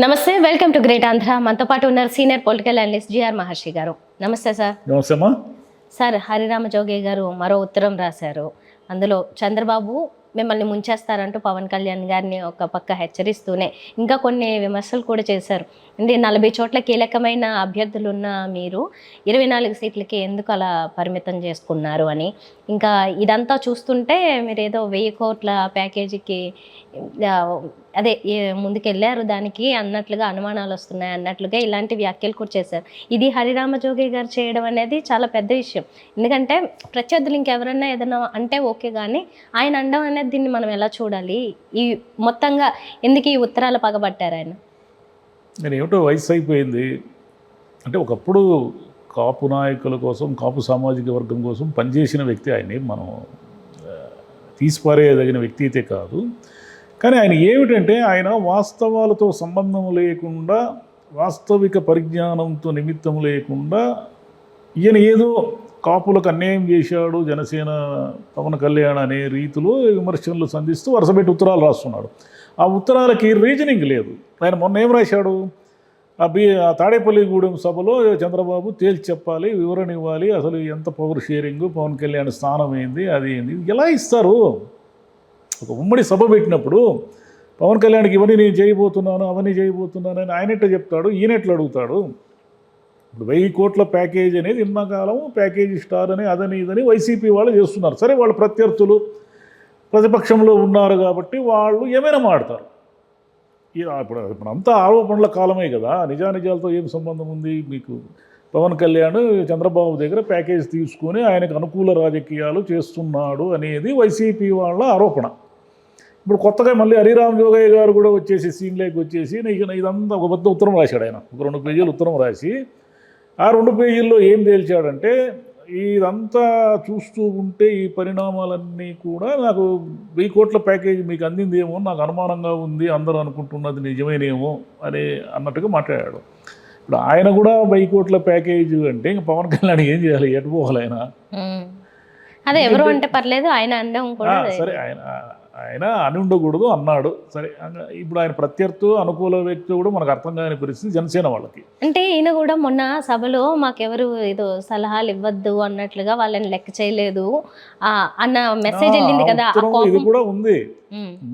నమస్తే, welcome to great Andhra. మనతో పాటు ఉన్నారు సీనియర్ పొలిటికల్ అనలిస్ట్ జిఆర్ మహర్షి గారు. నమస్తే సార్. నమస్తే అమ్మా. సార్, హరిరామ జోగి గారు మరో ఉత్తరం రాశారు. అందులో చంద్రబాబు మిమ్మల్ని ముంచేస్తారంటూ పవన్ కళ్యాణ్ గారిని ఒక పక్క హెచ్చరిస్తూనే ఇంకా కొన్ని విమర్శలు కూడా చేశారు. అంటే 40 చోట్ల కీలకమైన అభ్యర్థులు ఉన్న మీరు 24 సీట్లకి ఎందుకు అలా పరిమితం చేసుకున్నారు అని, ఇంకా ఇదంతా చూస్తుంటే మీరు ఏదో 1000 కోట్ల ప్యాకేజీకి అదే ముందుకెళ్ళారు దానికి అన్నట్లుగా అనుమానాలు వస్తున్నాయి అన్నట్లుగా ఇలాంటి వ్యాఖ్యలు కూడా చేశారు. ఇది హరిరామ జోగి గారు చేయడం అనేది చాలా పెద్ద విషయం. ఎందుకంటే ప్రత్యర్థులు ఇంకెవరన్నా ఏదైనా అంటే ఓకే, కానీ ఆయన అనడం అనేది దీన్ని మనం ఎలా చూడాలి? ఈ మొత్తంగా ఎందుకు ఈ ఉత్తరాలు పగబట్టారు ఆయన? నేను ఏమిటో వయసు అయిపోయింది అంటే, ఒకప్పుడు కాపు నాయకుల కోసం, కాపు సామాజిక వర్గం కోసం పనిచేసిన వ్యక్తి. ఆయన మనం తీసిపారేయదగిన వ్యక్తి అయితే కాదు. కానీ ఆయన ఏమిటంటే, ఆయన వాస్తవాలతో సంబంధం లేకుండా, వాస్తవిక పరిజ్ఞానంతో నిమిత్తం లేకుండా, ఈయన ఏదో కాపులకు అన్యాయం చేశాడు జనసేన పవన్ కళ్యాణ్ అనే రీతిలో విమర్శలు సంధిస్తూ వరుసపెట్టి ఉత్తరాలు రాస్తున్నాడు. ఆ ఉత్తరాలకి రీజనింగ్ లేదు. ఆయన మొన్న ఏం రాశాడు, ఆ తాడేపల్లిగూడెం సభలో చంద్రబాబు తేల్చి చెప్పాలి, వివరణ ఇవ్వాలి, అసలు ఎంత పవర్ షేరింగ్, పవన్ కళ్యాణ్ స్థానం ఏంది, అది ఏంది, ఎలా ఇస్తారు? ఒక ఉమ్మడి సభ పెట్టినప్పుడు పవన్ కళ్యాణ్కి ఇవన్నీ నేను చేయబోతున్నాను, అవన్నీ చేయబోతున్నాను అని ఆయనెట్లా చెప్తాడు, ఈయనెట్లు అడుగుతాడు? ఇప్పుడు 1000 కోట్ల ప్యాకేజ్ అనేది ఇన్నాకాలం ప్యాకేజీ స్టార్ అని అదని ఇదని వైసీపీ వాళ్ళు చేస్తున్నారు. సరే, వాళ్ళ ప్రత్యర్థులు ప్రతిపక్షంలో ఉన్నారు కాబట్టి వాళ్ళు ఏమైనా మాడతారు. ఇప్పుడు అంతా ఆరోపణల కాలమే కదా, నిజానిజాలతో ఏం సంబంధం ఉంది మీకు? పవన్ కళ్యాణ్ చంద్రబాబు దగ్గర ప్యాకేజ్ తీసుకొని ఆయనకు అనుకూల రాజకీయాలు చేస్తున్నాడు అనేది వైసీపీ వాళ్ళ ఆరోపణ. ఇప్పుడు కొత్తగా మళ్ళీ హరిరామ జోగయ్య గారు కూడా వచ్చేసి సీన్లోకి వచ్చేసి ఇదంతా ఒక పెద్ద ఉత్తరం రాశాడు. ఆయన ఒక 2 పేజీలు ఉత్తరం రాసి, ఆ 2 పేజీల్లో ఏం తేల్చాడంటే, ఇదంతా చూస్తూ ఉంటే ఈ పరిణామాలన్నీ కూడా నాకు 1000 కోట్ల ప్యాకేజ్ మీకు అందిందేమో నాకు అనుమానంగా ఉంది, అందరూ అనుకుంటున్నది నిజమేనేమో అని అన్నట్టుగా మాట్లాడాడు. ఇప్పుడు ఆయన కూడా 1000 కోట్ల ప్యాకేజ్ అంటే ఇంకా పవన్ కళ్యాణ్ ఏం చేయాలి, ఎటు పోవాలి ఆయన? అదే ఎవరు అంటే పర్లేదు, ఆయన అనడం కూడా సరే, ఆయన అని ఉండకూడదు అన్నాడు. సరే, ఇప్పుడు ఆయన ప్రత్యర్థి అనుకూల వ్యక్తి కూడా మనకు అర్థం కాని పరిస్థితి జనసేన వాళ్ళకి. అంటే ఈయన కూడా మొన్న సభలో మాకెవరు ఏదో సలహాలు ఇవ్వద్దు అన్నట్లుగా వాళ్ళని లెక్క చేయలేదు అన్న మెసేజ్ వెళ్ళింది కదా. ఇది కూడా ఉంది.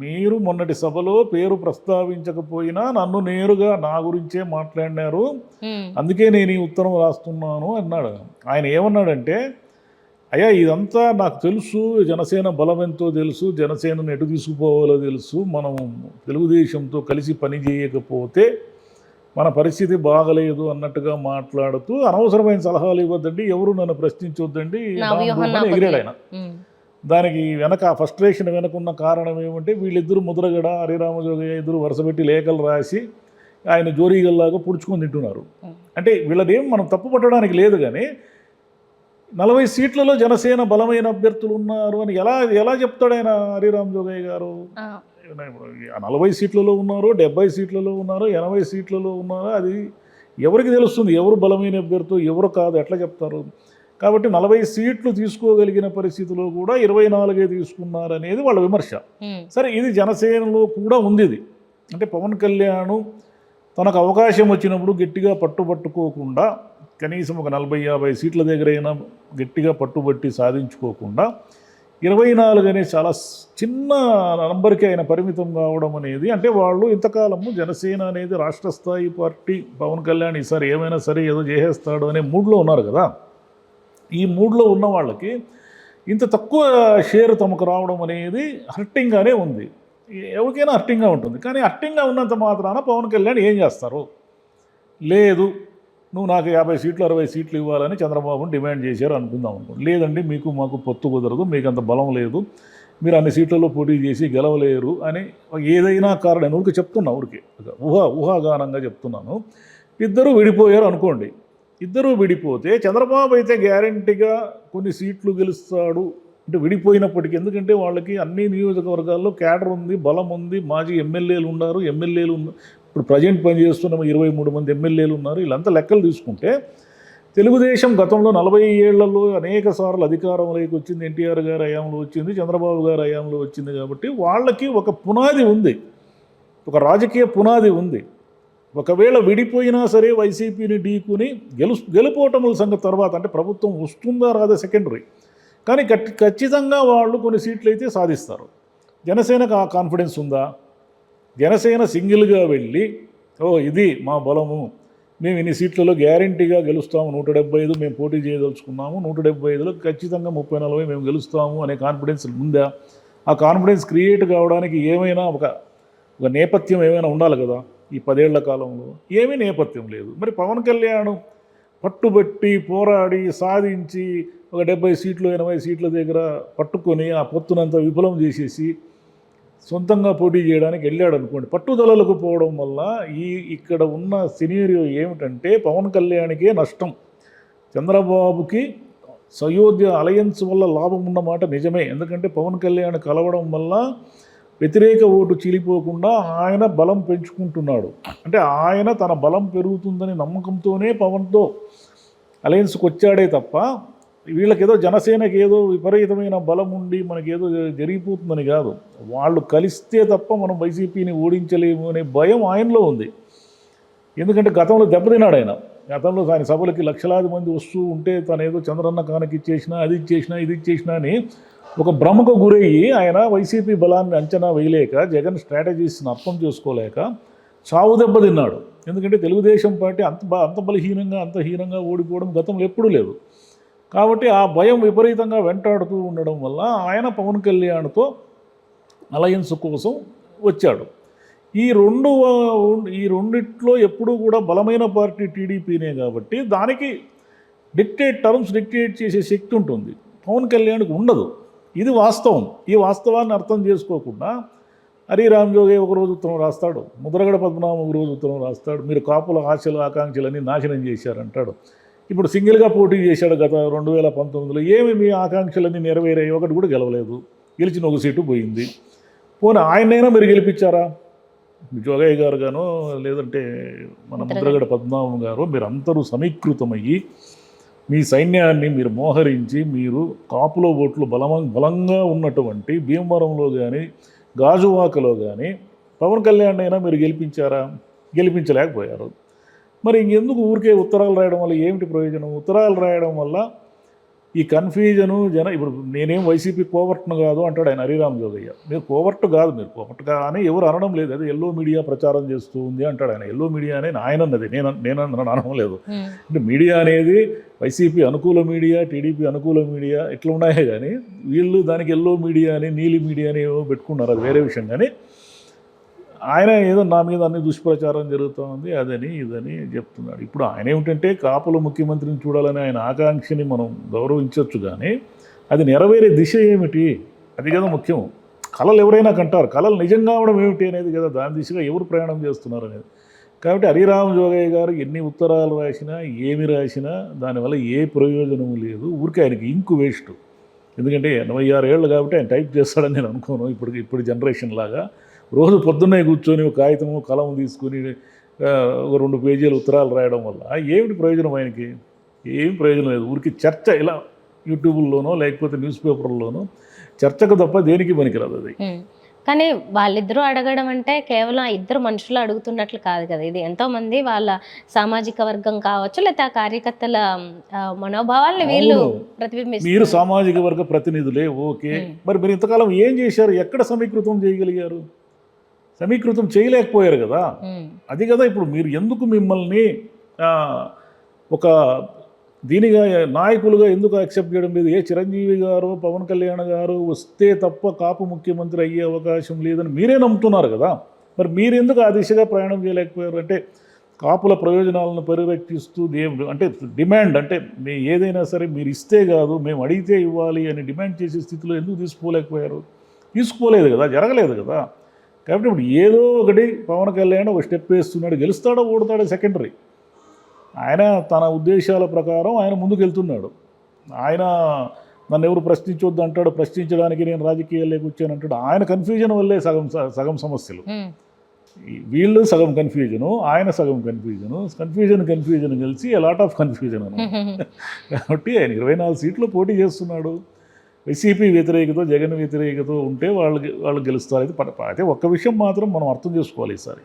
మీరు మొన్నటి సభలో పేరు ప్రస్తావించకపోయినా నన్ను నేరుగా నా గురించే మాట్లాడినారు, అందుకే నేను ఈ ఉత్తరం రాస్తున్నాను అన్నాడు. ఆయన ఏమన్నాడంటే, అయ్యా ఇదంతా నాకు తెలుసు, జనసేన బలం ఎంతో తెలుసు, జనసేనను ఎటు తీసుకుపోవాలో తెలుసు, మనం తెలుగుదేశంతో కలిసి పని చేయకపోతే మన పరిస్థితి బాగలేదు అన్నట్టుగా మాట్లాడుతూ అనవసరమైన సలహాలు ఇవ్వద్దండి, ఎవరు నన్ను ప్రశ్నించొద్దండి ఎగిరాడు ఆయన. దానికి వెనక ఫ్రస్ట్రేషన్ వెనకున్న కారణం ఏమంటే, వీళ్ళిద్దరూ ముద్రగడ హరిరామజోగయ్య ఇద్దరు వరుసపెట్టి లేఖలు రాసి ఆయన జోరీగల్లాగా పుడుచుకొని తింటున్నారు. అంటే వీళ్ళదేం మనం తప్పు పట్టడానికి లేదు, కానీ 40 సీట్లలో జనసేన బలమైన అభ్యర్థులు ఉన్నారు అని ఎలా చెప్తాడు ఆయన హరిరామ జోగయ్య గారు? 40 సీట్లలో ఉన్నారు, 70 సీట్లలో ఉన్నారు, 80 సీట్లలో ఉన్నారు, అది ఎవరికి తెలుస్తుంది ఎవరు బలమైన అభ్యర్థులు ఎవరు కాదు, ఎట్లా చెప్తారు? కాబట్టి 40 సీట్లు తీసుకోగలిగిన పరిస్థితిలో కూడా 24 తీసుకున్నారు అనేది వాళ్ళ విమర్శ. సరే, ఇది జనసేనలో కూడా ఉంది. ఇది అంటే పవన్ కళ్యాణ్ తనకు అవకాశం వచ్చినప్పుడు గట్టిగా పట్టుబట్టుకోకుండా, కనీసం ఒక 40-50 సీట్ల దగ్గరైనా గట్టిగా పట్టుబట్టి సాధించుకోకుండా 24 అనేది చాలా చిన్న నంబర్కి ఆయన పరిమితం కావడం అనేది, అంటే వాళ్ళు ఇంతకాలము జనసేన అనేది రాష్ట్ర స్థాయి పార్టీ, పవన్ కళ్యాణ్ ఈసారి ఏమైనా సరే ఏదో చేసేస్తాడు అనే మూడ్లో ఉన్నారు కదా. ఈ మూడ్లో ఉన్న వాళ్ళకి ఇంత తక్కువ షేర్ తమకు రావడం అనేది హర్టింగ్గానే ఉంది. ఎవరికైనా హర్టింగ్గా ఉంటుంది. కానీ హర్టింగ్గా ఉన్నంత మాత్రాన పవన్ కళ్యాణ్ ఏం చేస్తారు? లేదు, నువ్వు నాకు 50 సీట్లు 60 సీట్లు ఇవ్వాలని చంద్రబాబుని డిమాండ్ చేశారు అనుకుందాం అనుకోండి. లేదండి, మీకు మాకు పొత్తు కుదరదు, మీకు అంత బలం లేదు, మీరు అన్ని సీట్లలో పోటీ చేసి గెలవలేరు అని ఏదైనా కారణం ఊరికి చెప్తున్నా, ఊరికి ఊహాగానంగా చెప్తున్నాను. ఇద్దరు విడిపోయారు అనుకోండి. ఇద్దరూ విడిపోతే చంద్రబాబు అయితే గ్యారంటీగా కొన్ని సీట్లు గెలుస్తాడు. అంటే విడిపోయినప్పటికీ, ఎందుకంటే వాళ్ళకి అన్ని నియోజకవర్గాల్లో క్యాడర్ ఉంది, బలం ఉంది, మాజీ ఎమ్మెల్యేలు ఉన్నారు, ఇప్పుడు ప్రజెంట్ పనిచేస్తున్న 23 మంది ఎమ్మెల్యేలు ఉన్నారు. వీళ్ళంతా లెక్కలు తీసుకుంటే తెలుగుదేశం గతంలో 40 ఏళ్లలో అనేక సార్లు అధికారంలోకి వచ్చింది. ఎన్టీఆర్ గారి హయాంలో వచ్చింది, చంద్రబాబు గారి హయాంలో వచ్చింది. కాబట్టి వాళ్ళకి ఒక పునాది ఉంది, ఒక రాజకీయ పునాది ఉంది. ఒకవేళ విడిపోయినా సరే వైసీపీని ఢీకుని గెలుపోవటముల సంగతి తర్వాత, అంటే ప్రభుత్వం వస్తుందా రాదా సెకండరీ, కానీ ఖచ్చితంగా వాళ్ళు కొన్ని సీట్లు అయితే సాధిస్తారు. జనసేనకు ఆ కాన్ఫిడెన్స్ ఉందా? జనసేన సింగిల్గా వెళ్ళి ఇది మా బలము, మేము ఇన్ని సీట్లలో గ్యారంటీగా గెలుస్తాము, 175 మేము పోటీ చేయదలుచుకున్నాము, 175లో ఖచ్చితంగా 30-40 మేము గెలుస్తాము అనే కాన్ఫిడెన్స్ ఉందా? ఆ కాన్ఫిడెన్స్ క్రియేట్ కావడానికి ఏమైనా ఒక నేపథ్యం ఏమైనా ఉండాలి కదా. ఈ 10 ఏళ్ల కాలంలో ఏమీ నేపథ్యం లేదు. మరి పవన్ కళ్యాణ్ పట్టుబట్టి పోరాడి సాధించి ఒక 70 సీట్లు 80 సీట్ల దగ్గర పట్టుకొని ఆ పొత్తునంతా విఫలం చేసేసి సొంతంగా పోటీ చేయడానికి వెళ్ళాడు అనుకోండి. పట్టుదలలకు పోవడం వల్ల ఇక్కడ ఉన్న సినారియో ఏమిటంటే పవన్ కళ్యాణ్కే నష్టం. చంద్రబాబుకి సయోధ్య అలయన్స్ వల్ల లాభం ఉన్నమాట నిజమే. ఎందుకంటే పవన్ కళ్యాణ్ కలవడం వల్ల వ్యతిరేక ఓటు చీలిపోకుండా ఆయన బలం పెంచుకుంటున్నాడు. అంటే ఆయన తన బలం పెరుగుతుందని నమ్మకంతోనే పవన్తో అలయన్స్కి వచ్చాడే తప్ప వీళ్ళకేదో జనసేనకి ఏదో విపరీతమైన బలం ఉండి మనకేదో జరిగిపోతుందని కాదు. వాళ్ళు కలిస్తే తప్ప మనం వైసీపీని ఓడించలేము అనే భయం ఆయనలో ఉంది. ఎందుకంటే గతంలో దెబ్బతిన్నాడు ఆయన. గతంలో ఆయన సభలకి లక్షలాది మంది వస్తూ ఉంటే తను ఏదో చంద్రన్న కానకి ఇచ్చేసినా అది ఇచ్చేసినా ఇది ఇచ్చేసినా అని ఒక భ్రమకు గురయ్యి ఆయన వైసీపీ బలాన్ని అంచనా వేయలేక, జగన్ స్ట్రాటజీస్ని అర్థం చేసుకోలేక చావు దెబ్బతిన్నాడు. ఎందుకంటే తెలుగుదేశం పార్టీ అంత బలహీనంగా అంత హీనంగా ఓడిపోవడం గతంలో ఎప్పుడూ లేదు. కాబట్టి ఆ భయం విపరీతంగా వెంటాడుతూ ఉండడం వల్ల ఆయన పవన్ కళ్యాణ్తో అలయన్స్ కోసం వచ్చాడు. ఈ రెండిట్లో ఎప్పుడూ కూడా బలమైన పార్టీ టీడీపీనే కాబట్టి దానికి టర్మ్స్ డిక్టేట్ చేసే శక్తి ఉంటుంది. పవన్ కళ్యాణ్కి ఉండదు. ఇది వాస్తవం. ఈ వాస్తవాన్ని అర్థం చేసుకోకుండా హరిరామ్ జోగే ఒకరోజు ఉత్తరం రాస్తాడు, ముద్రగడ పద్మనాభం ఒకరోజు ఉత్తరం రాస్తాడు, మీరు కాపుల ఆశలు ఆకాంక్షలన్నీ నాశనం చేశారంటాడు. ఇప్పుడు సింగిల్గా పోటీ చేశాడు గత 2019లో. ఏమి మీ ఆకాంక్షలన్నీ నెరవేరాయి? ఒకటి కూడా గెలవలేదు. గెలిచిన ఒక సీటు పోయింది. పోనీ ఆయనైనా మీరు గెలిపించారా? జోగయ్య గారు గాను లేదంటే మన ముద్రగడ పద్మనాభం గారు మీరు అందరూ సమీకృతమయ్యి మీ సైన్యాన్ని మీరు మోహరించి మీరు కాపులో ఓట్లు బలంగా ఉన్నటువంటి భీమవరంలో కానీ గాజువాకలో కానీ పవన్ కళ్యాణ్ అయినా మీరు గెలిపించారా? గెలిపించలేకపోయారు. మరి ఇంకెందుకు ఊరికే ఉత్తరాలు రాయడం వల్ల ఏమిటి ప్రయోజనం? ఉత్తరాలు రాయడం వల్ల ఈ కన్ఫ్యూజను ఇప్పుడు నేనేం వైసీపీ కోవర్ట్ను కాదు అంటాడు ఆయన హరిరామ్ జోగయ్య. మీరు కోవర్ట్ కాదు, మీరు కోవర్ట్ కానీ ఎవరు అనడం లేదు. అది ఎల్లో మీడియా ప్రచారం చేస్తూ ఉంది అంటాడు ఆయన. ఎల్లో మీడియా అనే ఆయన అన్నది, నేను అనడం లేదు. అంటే మీడియా అనేది వైసీపీ అనుకూల మీడియా, టీడీపీ అనుకూల మీడియా ఇట్లా ఉన్నాయే కానీ వీళ్ళు దానికి ఎల్లో మీడియా అని నీలి మీడియా అని ఏవో పెట్టుకున్నారు, అది వేరే విషయం. కానీ ఆయన ఏదో నా మీద అన్ని దుష్ప్రచారం జరుగుతూ అదని ఇదని చెప్తున్నాడు. ఇప్పుడు ఆయన ఏమిటంటే కాపుల ముఖ్యమంత్రిని చూడాలని ఆయన ఆకాంక్షని మనం గౌరవించవచ్చు, కానీ అది నెరవేరే దిశ ఏమిటి? అది కదా ముఖ్యం. కళలు ఎవరైనా కంటారు, కళలు నిజం కావడం ఏమిటి అనేది కదా దాని దిశగా ఎవరు ప్రయాణం చేస్తున్నారు అనేది. కాబట్టి హరిరామ్ జోగయ్య గారు ఎన్ని ఉత్తరాలు రాసినా ఏమి రాసినా దానివల్ల ఏ ప్రయోజనం లేదు. ఊరికే ఆయనకి ఇంకు వేస్ట్. ఎందుకంటే 86 ఏళ్ళు కాబట్టి ఆయన టైప్ చేస్తాడని నేను అనుకోను. ఇప్పుడు జనరేషన్ లాగా రోజు పొద్దున్నే కూర్చొని ఒక కాగితము కలము తీసుకుని ఒక 2 పేజీలు ఉత్తరాలు రాయడం వల్ల ఏమిటి ప్రయోజనం ఆయనకి? ఏం ప్రయోజనం లేదు. ఊరికి చర్చ ఇలా యూట్యూబ్లోనో లేకపోతే న్యూస్ పేపర్లోనో చర్చకు తప్ప దేనికి పనికిరాదు అది. కానీ వాళ్ళిద్దరూ అడగడం అంటే కేవలం ఆ ఇద్దరు మనుషులు అడుగుతున్నట్లు కాదు కదా. ఇది ఎంతోమంది వాళ్ళ సామాజిక వర్గం కావచ్చు, లేకపోతే ఆ కార్యకర్తల మనోభావాల్ని వీళ్ళు ప్రతిబింబిస్తారు. మీరు సామాజిక వర్గ ప్రతినిధులే, ఓకే. మరి మీరు ఇంతకాలం ఏం చేశారు? ఎక్కడ సమీకృతం చేయగలిగారు? సమీకృతం చేయలేకపోయారు కదా. అది కదా ఇప్పుడు మీరు ఎందుకు మిమ్మల్ని ఒక దీనిగా నాయకులుగా ఎందుకు యాక్సెప్ట్ చేయడం లేదు? ఏ చిరంజీవి గారు పవన్ కళ్యాణ్ గారు వస్తే తప్ప కాపు ముఖ్యమంత్రి అయ్యే అవకాశం లేదని మీరే నమ్ముతున్నారు కదా. మరి మీరు ఎందుకు ఆ దిశగా ప్రయాణం చేయలేకపోయారు? అంటే కాపుల ప్రయోజనాలను పరిరక్షిస్తూ అంటే డిమాండ్ అంటే ఏదైనా సరే మీరు ఇస్తే కాదు మేము అడిగితే ఇవ్వాలి అని డిమాండ్ చేసే స్థితిలో ఎందుకు తీసుకోలేకపోయారు? తీసుకోలేదు కదా, జరగలేదు కదా. కాబట్టి ఇప్పుడు ఏదో ఒకటి పవన్ కళ్యాణ్ ఒక స్టెప్ వేస్తున్నాడు, గెలుస్తాడో ఓడతాడో సెకండరీ. ఆయన తన ఉద్దేశాల ప్రకారం ఆయన ముందుకు వెళ్తున్నాడు. ఆయన నన్ను ఎవరు ప్రశ్నించొద్దు అంటాడు, ప్రశ్నించడానికి నేను రాజకీయాల్లోకి వచ్చాను అంటాడు. ఆయన కన్ఫ్యూజన్ వల్లే సగం సమస్యలు. వీళ్ళు సగం కన్ఫ్యూజను, ఆయన సగం కన్ఫ్యూజన్ కలిసి లాట్ ఆఫ్ కన్ఫ్యూజన్ అన్నమాట. కాబట్టి ఆయన 24 సీట్లు పోటీ చేస్తున్నాడు. వైసీపీ వ్యతిరేకతో జగన్ వ్యతిరేకతో ఉంటే వాళ్ళు గెలుస్తారు. అయితే ఒక్క విషయం మాత్రం మనం అర్థం చేసుకోవాలి ఈసారి.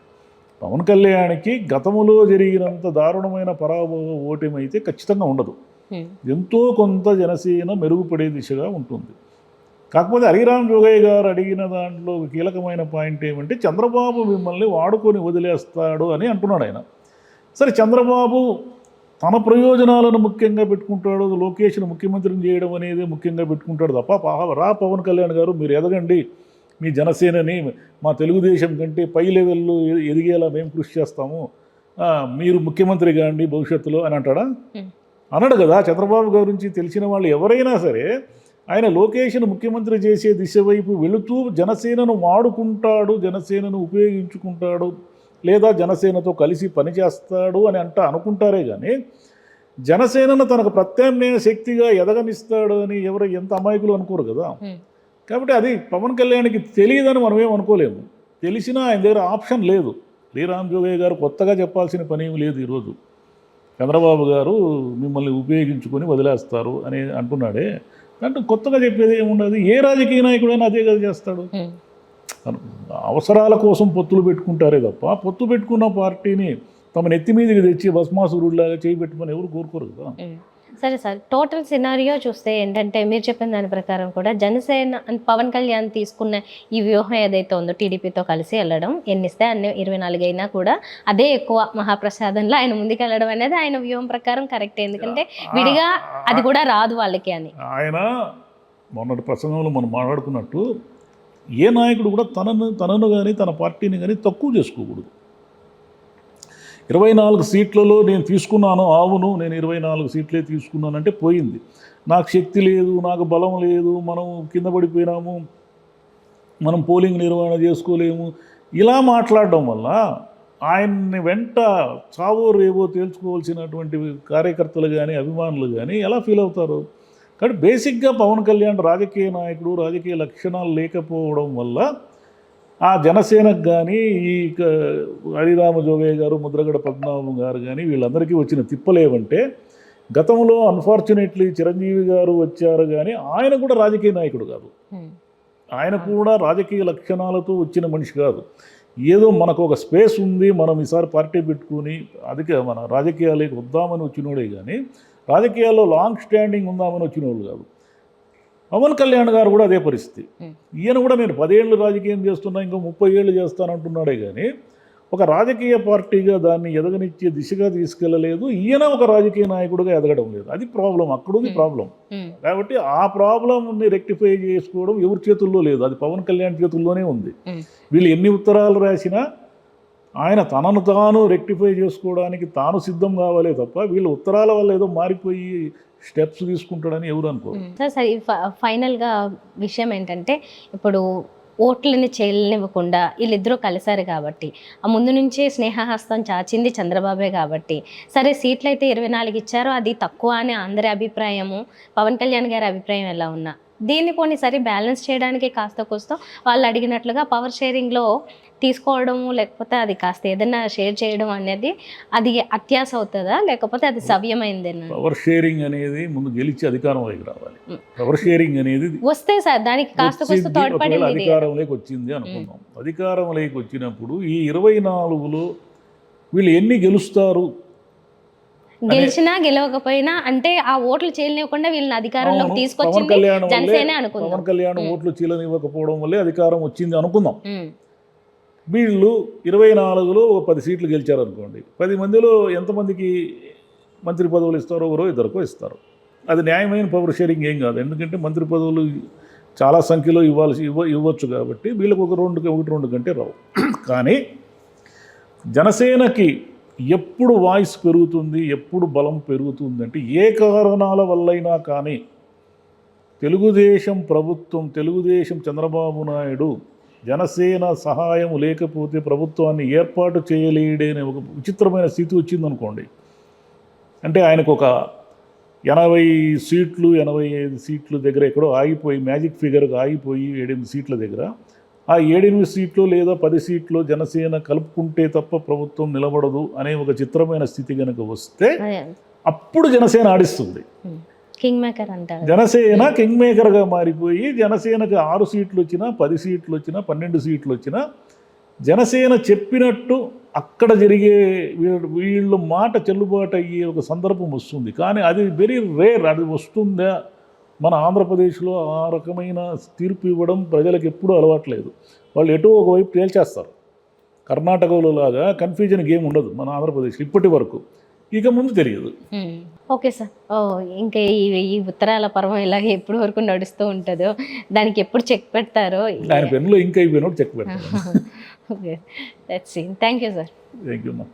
పవన్ కళ్యాణ్కి గతంలో జరిగినంత దారుణమైన పరాభవ ఓటమి అయితే ఖచ్చితంగా ఉండదు. ఎంతో కొంత జనసేన మెరుగుపడే దిశగా ఉంటుంది. కాకపోతే హరిరామ్ జోగయ్య గారు అడిగిన దాంట్లో ఒక కీలకమైన పాయింట్ ఏమంటే చంద్రబాబు మిమ్మల్ని వాడుకొని వదిలేస్తాడు అని అంటున్నాడు ఆయన. సరే, చంద్రబాబు తన ప్రయోజనాలను ముఖ్యంగా పెట్టుకుంటాడు, లోకేష్ను ముఖ్యమంత్రిని చేయడం అనేది ముఖ్యంగా పెట్టుకుంటాడు తప్ప పవన్ కళ్యాణ్ గారు మీరు ఎదగండి, మీ జనసేనని మా తెలుగుదేశం కంటే పై లెవెల్లో ఎదిగేలా మేము కృషి చేస్తాము, మీరు ముఖ్యమంత్రి కాండి భవిష్యత్తులో అని అంటాడా? అనడు కదా. చంద్రబాబు గురించి తెలిసిన వాళ్ళు ఎవరైనా సరే ఆయన లోకేష్ను ముఖ్యమంత్రి చేసే దిశ వైపు వెళుతూ జనసేనను వాడుకుంటాడు, జనసేనను ఉపయోగించుకుంటాడు, లేదా జనసేనతో కలిసి పనిచేస్తాడు అని అనుకుంటారే కానీ జనసేనను తనకు ప్రత్యామ్నాయ శక్తిగా ఎదగనిస్తాడు అని ఎవరు ఎంత అమాయకులు అనుకోరు కదా. కాబట్టి అది పవన్ కళ్యాణ్కి తెలియదని మనం ఏం అనుకోలేము. తెలిసినా ఆయన దగ్గర ఆప్షన్ లేదు. శ్రీరామ్ జోగయ్య గారు కొత్తగా చెప్పాల్సిన పని ఏమి లేదు. ఈరోజు చంద్రబాబు గారు మిమ్మల్ని ఉపయోగించుకొని వదిలేస్తారు అని అంటున్నాడే, అంటే కొత్తగా చెప్పేది ఏముండదు. ఏ రాజకీయ నాయకుడైనా అదే కదా చేస్తాడు. అవసరాల కోసం పొత్తులు పెట్టుకుంటారే తప్ప పొత్తు పెట్టుకున్న పార్టీని తమ నెత్తి మీదకి తెచ్చి భస్మాసురుడిలాగా చేయి పెట్టుకొని ఎవరు కోరుకోరు కదా. సరే సార్, టోటల్ సినారియో చూస్తే ఏంటంటే మీరు చెప్పిన దాని ప్రకారం కూడా జనసేన పవన్ కళ్యాణ్ తీసుకున్న ఈ వ్యూహం ఏదైతే ఉందో టీడీపీతో కలిసి వెళ్ళడం, ఎన్నిస్తే అన్ని 24 అయినా కూడా అదే ఎక్కువ మహాప్రసాదంలో ఆయన ముందుకు వెళ్ళడం అనేది ఆయన వ్యూహం ప్రకారం కరెక్ట్. ఎందుకంటే విడిగా అది కూడా రాదు వాళ్ళకి అని ఆయన మొన్నటి ప్రసంగంలో మనం మాట్లాడుకున్నట్టు ఏ నాయకుడు కూడా తనను కానీ తన పార్టీని కానీ తక్కువ చేసుకోకూడదు. 24 సీట్లలో నేను తీసుకున్నాను, అవును నేను 24 సీట్లే తీసుకున్నానంటే పోయింది. నాకు శక్తి లేదు, నాకు బలం లేదు, మనం కింద పడిపోయినాము, మనం పోలింగ్ నిర్వహణ చేసుకోలేము, ఇలా మాట్లాడడం వల్ల ఆయన్ని వెంట చావో రేవో తేల్చుకోవాల్సినటువంటి కార్యకర్తలు కానీ అభిమానులు కానీ ఎలా ఫీల్ అవుతారు? కాబట్టి బేసిక్గా పవన్ కళ్యాణ్ రాజకీయ నాయకుడు, రాజకీయ లక్షణాలు లేకపోవడం వల్ల ఆ జనసేనకు కానీ ఈ హరిరామ జోగయ్య గారు, ముద్రగడ పద్మనాభం గారు కానీ వీళ్ళందరికీ వచ్చిన తిప్పలేవంటే గతంలో అన్ఫార్చునేట్లీ చిరంజీవి గారు వచ్చారు కానీ ఆయన కూడా రాజకీయ నాయకుడు కాదు. ఆయన కూడా రాజకీయ లక్షణాలతో వచ్చిన మనిషి కాదు. ఏదో మనకు ఒక స్పేస్ ఉంది, మనం ఈసారి పార్టీ పెట్టుకుని మన రాజకీయాలకు వద్దామని వచ్చినోడే కానీ రాజకీయాల్లో లాంగ్ స్టాండింగ్ ఉందామని వచ్చిన వాళ్ళు కాదు. పవన్ కళ్యాణ్ గారు కూడా అదే పరిస్థితి. ఈయన కూడా నేను 10 ఏళ్ళు రాజకీయం చేస్తున్నా, ఇంకో 30 ఏళ్ళు చేస్తానంటున్నాడే కానీ ఒక రాజకీయ పార్టీగా దాన్ని ఎదగనిచ్చే దిశగా తీసుకెళ్ళలేదు. ఈయన ఒక రాజకీయ నాయకుడిగా ఎదగడం లేదు. అది ప్రాబ్లం, అక్కడుంది ప్రాబ్లం. కాబట్టి ఆ ప్రాబ్లంని రెక్టిఫై చేసుకోవడం ఎవరి చేతుల్లో లేదు, అది పవన్ కళ్యాణ్ చేతుల్లోనే ఉంది. వీళ్ళు ఎన్ని ఉత్తరాలు రాసినా ఆయన తనను తాను రెక్టిఫై చేసుకోవడానికి తాను సిద్ధం కావాలే తప్ప వీళ్ళు ఉత్తరాల వల్ల ఏదో మారిపోయి స్టెప్స్ తీసుకుంటాడని ఎవరు అనుకోరు. సరే, ఫైనల్గా విషయం ఏంటంటే ఇప్పుడు ఓట్లని చేయనివ్వకుండా వీళ్ళిద్దరూ కలిశారు కాబట్టి ఆ ముందు నుంచే స్నేహహస్తం చాచింది చంద్రబాబే కాబట్టి సరే సీట్లు అయితే 24 ఇచ్చారో అది తక్కువ అని అందరి అభిప్రాయము, పవన్ కళ్యాణ్ గారి అభిప్రాయం ఎలా ఉన్నా దీన్ని పోనీ సరే బ్యాలెన్స్ చేయడానికి కాస్త కోస్తో వాళ్ళు అడిగినట్లుగా పవర్ షేరింగ్లో తీసుకోవడము, లేకపోతే అది కాస్త ఏదైనా షేర్ చేయడం అనేది అది అత్యాస అవుతుందా లేకపోతే అది సవ్యమైందేనా? పవర్ షేరింగ్ అనేది ముందు గెలిచి అధికారంలోకి రావాలి. పవర్ షేరింగ్ అనేది వస్తే సార్ దానికి కాస్త కోస్త తోడ్పడింది, అధికారంలోకి వచ్చింది అనుకుందాం. అధికారంలోకి వచ్చినప్పుడు ఈ 24లో వీళ్ళు ఎన్ని గెలుస్తారు? గెలిచినా గెలవకపోయినా అంటే ఆ ఓట్లు చేయనివ్వకుండా వీళ్ళని అధికారంలోకి తీసుకొచ్చింది జనసేన అనుకుందాం. పవన్ కళ్యాణ్ ఓట్లు చీలనివ్వకపోవడం వల్లే అధికారం వచ్చింది అనుకుందాం. వీళ్ళు 24లో ఒక 10 సీట్లు గెలిచారు అనుకోండి, 10 మందిలో ఎంతమందికి మంత్రి పదవులు ఇస్తారో ఒకరో ఇద్దరికో ఇస్తారు. అది న్యాయమైన పవర్ షేరింగ్ ఏం కాదు. ఎందుకంటే మంత్రి పదవులు చాలా సంఖ్యలో ఇవ్వచ్చు కాబట్టి వీళ్ళకి ఒక 2 కంటే రావు. కానీ జనసేనకి ఎప్పుడు వాయిస్ పెరుగుతుంది, ఎప్పుడు బలం పెరుగుతుంది అంటే ఏ కారణాల వల్లైనా కానీ తెలుగుదేశం ప్రభుత్వం, తెలుగుదేశం చంద్రబాబు నాయుడు జనసేన సహాయం లేకపోతే ప్రభుత్వాన్ని ఏర్పాటు చేయలేడనే ఒక విచిత్రమైన స్థితి వచ్చిందనుకోండి. అంటే ఆయనకు ఒక 80 సీట్లు 85 సీట్ల దగ్గర ఎక్కడో ఆగిపోయి మ్యాజిక్ ఫిగర్గా ఆగిపోయి 7-8 సీట్ల దగ్గర ఆ 7-8 సీట్లు లేదా 10 సీట్లు జనసేన కలుపుకుంటే తప్ప ప్రభుత్వం నిలబడదు అనే ఒక చిత్రమైన స్థితి కనుక వస్తే అప్పుడు జనసేన ఆడిస్తుంది. కింగ్ మేకర్ అంటారు. జనసేన కింగ్ మేకర్గా మారిపోయి జనసేనకు 6 సీట్లు వచ్చినా 10 సీట్లు వచ్చినా 12 సీట్లు వచ్చినా జనసేన చెప్పినట్టు అక్కడ జరిగే వీళ్ళు మాట చెల్లుబాటు అయ్యే ఒక సందర్భం వస్తుంది. కానీ అది వెరీ రేర్. అది వస్తుందా? మన ఆంధ్రప్రదేశ్లో ఆ రకమైన తీర్పు ఇవ్వడం ప్రజలకు ఎప్పుడూ అలవాట్లేదు. వాళ్ళు ఎటో ఒకవైపు తేల్చేస్తారు. కర్ణాటకలో లాగా కన్ఫ్యూజన్ గేమ్ ఉండదు మన ఆంధ్రప్రదేశ్ ఇప్పటి వరకు. ఇక ముందు తెలియదు. Okay sir. ఇంకా ఈ ఉత్తరాల పర్వం ఇలాగే ఎప్పటి వరకు నడుస్తూ ఉంటుందో, దానికి ఎప్పుడు చెక్ పెడతారో. ఆయన పెన్నులో ఇంకా అయిపోయినప్పుడు చెక్ పెడతారు. Okay, that's it. Thank you sir. Thank you అమ్మా.